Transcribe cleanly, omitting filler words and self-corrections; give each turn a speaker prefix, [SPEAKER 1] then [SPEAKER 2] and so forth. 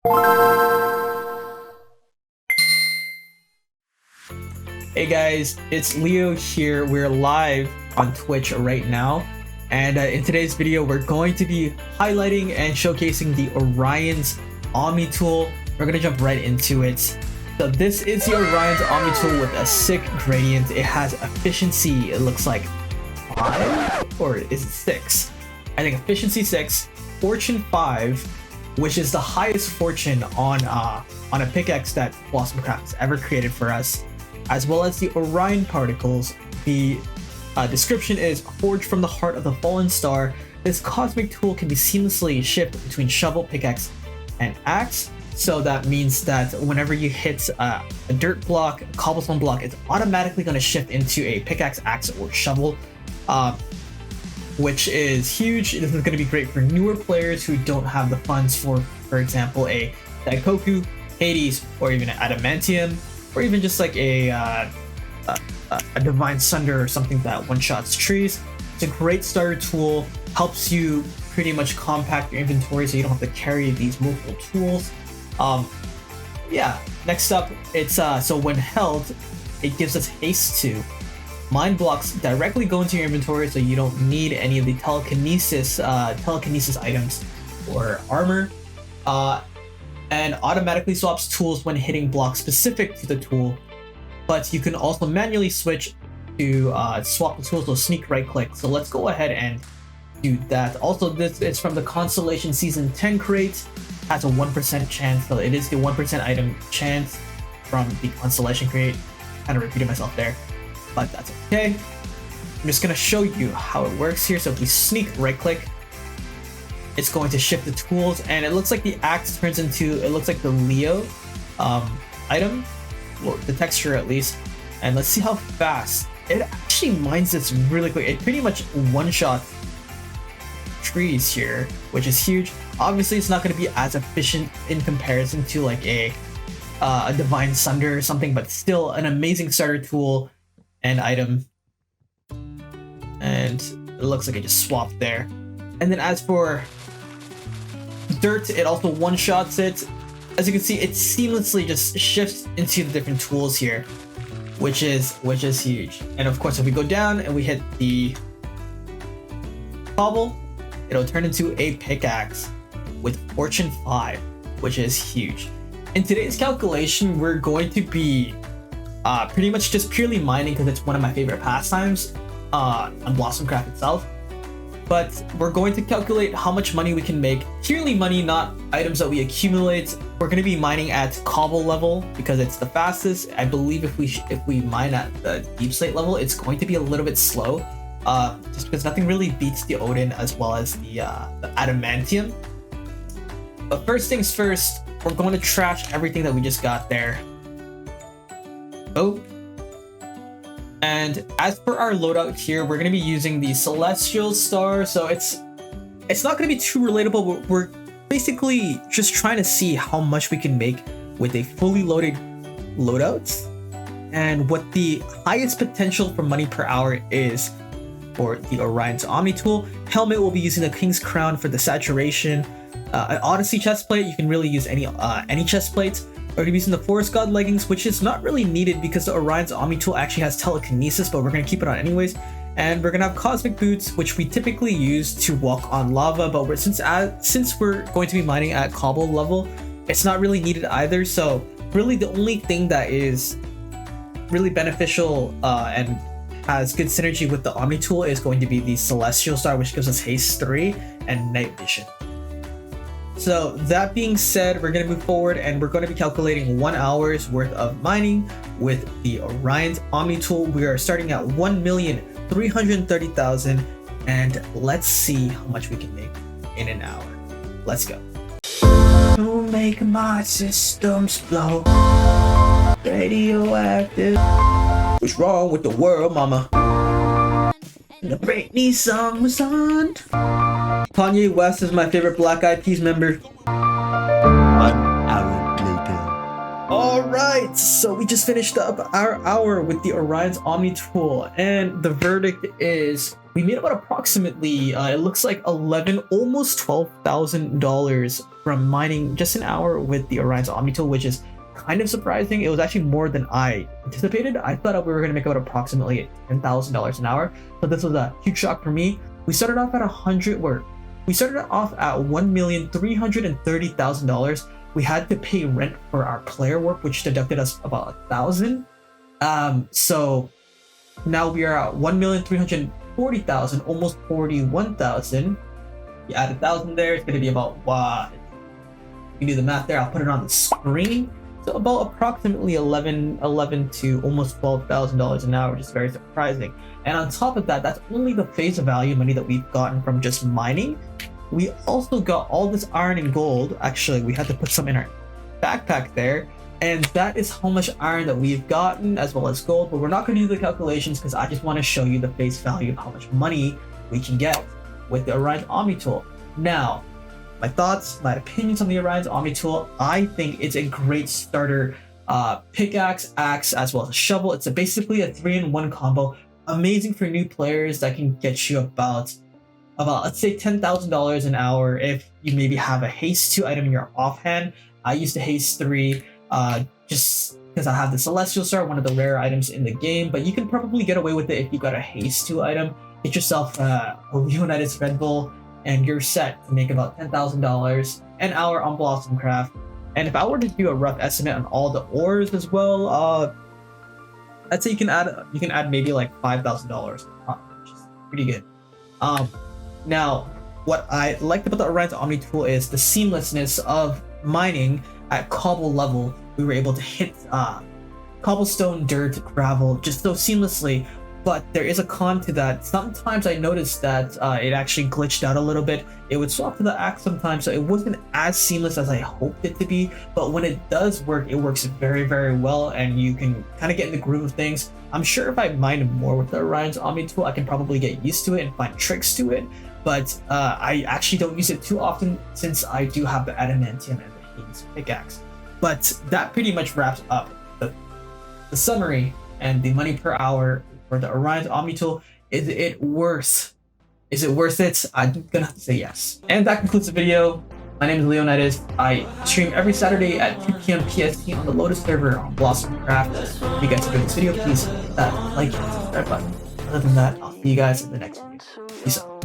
[SPEAKER 1] Hey guys, it's Leo here. We're live on Twitch right now, and in today's video we're going to be highlighting and showcasing the Orion's Omnitool. We're gonna jump right into it. So this is the Orion's Omnitool with a sick gradient. It has efficiency, it looks like 5 or is it 6? I think efficiency 6, fortune 5, which is the highest fortune on a pickaxe that Blossomcraft has ever created for us, as well as the Orion particles. The description is forged from the heart of the fallen star. This cosmic tool can be seamlessly shifted between shovel, pickaxe, and axe. So that means that whenever you hit a dirt block, a cobblestone block, it's automatically going to shift into a pickaxe, axe, or shovel, which is huge. This is going to be great for newer players who don't have the funds for example, a Daikoku, Hades, or even an Adamantium, or even just like a Divine Sunder or something that one-shots trees. It's a great starter tool, helps you pretty much compact your inventory so you don't have to carry these multiple tools. Yeah, next up, it's so when held, it gives us haste to. Mine blocks directly go into your inventory, so you don't need any of the telekinesis items or armor, and automatically swaps tools when hitting blocks specific to the tool. But you can also manually switch to swap the tools, so sneak right click. So let's go ahead and do that. Also, this is from the Constellation Season 10 crate. Has a 1% chance, so it is the 1% item chance from the Constellation crate. Kind of repeated myself there, but that's okay. I'm just gonna show you how it works here. So if we sneak right click, it's going to shift the tools, and it looks like the axe turns into, it looks like the Leo item, or the texture at least. And let's see how fast it actually mines this really quick. It pretty much one-shot trees here, which is huge. Obviously it's not going to be as efficient in comparison to like a Divine Sunder or something, but still an amazing starter tool and item. And it looks like it just swapped there. And then as for dirt, it also one-shots it. As you can see, it seamlessly just shifts into the different tools here, which is huge. And of course, if we go down and we hit the cobble, it'll turn into a pickaxe with fortune 5, which is huge. In today's calculation, we're going to be pretty much just purely mining because it's one of my favorite pastimes on Blossomcraft itself. But we're going to calculate how much money we can make, purely money, not items that we accumulate. We're going to be mining at cobble level because it's the fastest. I believe if we mine at the deep slate level, it's going to be a little bit slow, just because nothing really beats the Odin as well as the Adamantium. But first things first, we're going to trash everything that we just got there. Oh. And as for our loadout here, we're going to be using the Celestial Star. So it's not going to be too relatable, but we're basically just trying to see how much we can make with a fully loaded loadout and what the highest potential for money per hour is for the Orion's Omnitool. Helmet will be using the King's Crown for the saturation. An Odyssey chestplate, you can really use any chestplate. We're going to be using the Forest God leggings, which is not really needed because the Orion's Omnitool actually has telekinesis, but we're going to keep it on anyways. And we're going to have cosmic boots, which we typically use to walk on lava, but since we're going to be mining at cobble level, it's not really needed either. So really the only thing that is really beneficial and has good synergy with the Omnitool is going to be the Celestial Star, which gives us haste 3 and night vision. So that being said, we're going to move forward and we're going to be calculating 1 hour's worth of mining with the Orion's Omnitool. We are starting at 1,330,000, and let's see how much we can make in an hour. Let's go. To make my systems blow radioactive. What's wrong with the world, mama? The Britney song was on. Kanye West is my favorite Black Eyed Peas member. 1 hour later. Alright, so we just finished up our hour with the Orion's Omnitool, and the verdict is we made about approximately, it looks like almost $12,000 from mining just an hour with the Orion's Omnitool, which is kind of surprising. It was actually more than I anticipated. I thought we were going to make about approximately $10,000 an hour. So this was a huge shock for me. We started off at $1,330,000. We had to pay rent for our player work, which deducted us about $1,000. So now we are at $1,340,000, almost $41,000. You add $1,000 there, it's gonna be about what? You can do the math there. I'll put it on the screen. So about approximately $11 to almost $12,000 an hour, which is very surprising. And on top of that, that's only the face value money that we've gotten from just mining. We also got all this iron and gold. Actually, we had to put some in our backpack there. And that is how much iron that we've gotten, as well as gold. But we're not going to do the calculations because I just want to show you the face value of how much money we can get with the Orion's Omnitool. Now, my thoughts, my opinions on the Orion's Omnitool. I think it's a great starter pickaxe, axe, as well as a shovel. It's basically a 3-in-1 combo. Amazing for new players that can get you about let's say $10,000 an hour if you maybe have a haste 2 item in your offhand. I used a haste 3 just because I have the Celestial Star, one of the rare items in the game, but you can probably get away with it if you got a haste 2 item. Get yourself a LeooKnightus Red Bull and you're set to make about $10,000 an hour on Blossomcraft. And if I were to do a rough estimate on all the ores as well, I'd say you can add maybe like $5,000, which is pretty good. Now, what I liked about the Orion's Omnitool is the seamlessness of mining at cobble level. We were able to hit cobblestone, dirt, gravel just so seamlessly. But there is a con to that. Sometimes I noticed that it actually glitched out a little bit. It would swap to the axe sometimes, so it wasn't as seamless as I hoped it to be. But when it does work, it works very, very well, and you can kind of get in the groove of things. I'm sure if I mine more with the Orion's Omnitool, I can probably get used to it and find tricks to it. But I actually don't use it too often since I do have the adamantium and the Hades pickaxe. But that pretty much wraps up the summary and the money per hour for the Orion's Omnitool. Is it worth it? I'm gonna have to say yes. And that concludes the video. My name is LeooKnightus. I stream every Saturday at 2 p.m. PST on the Loadout server on Blossomcraft. If you guys enjoyed this video, please hit that like and subscribe button. Other than that, I'll see you guys in the next video. Peace out.